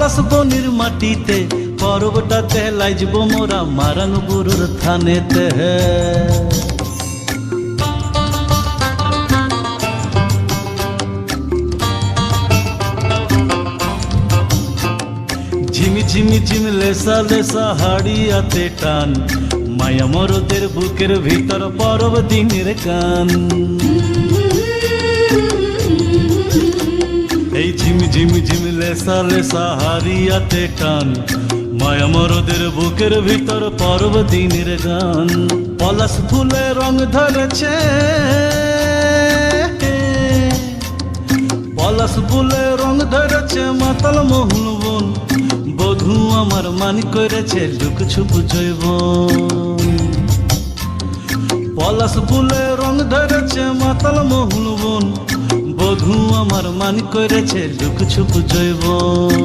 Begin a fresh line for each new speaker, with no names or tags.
পলাশ বনির মাটিতে পরবটাতে লাইজব মোরা মারান গুরুর থানেতে। ঝিমি ঝিমি ঝিম লেসা লেসা হাড়িয়াতে টান, মায়া মরদের বুকের ভিতর পরব দিনের গান। এই ঝিমি ঝিমি ঝিম লেসা লেসা হাড়িয়াতে টান, মায়া মরদের বুকের ভিতর পরব দিনের গান। পলাশ ফুলে রং ধরেছে, পলাশ ফুলে রং ধরেছে মাতাল মোহন বন, বধূ আমার মান করেছে লুক ছুপ জৈবন। পলাশ ফুলে রং ধরেছে মাতাল মোহন বন, বধূ আমার মান করেছে লুক ছুপ জৈবন।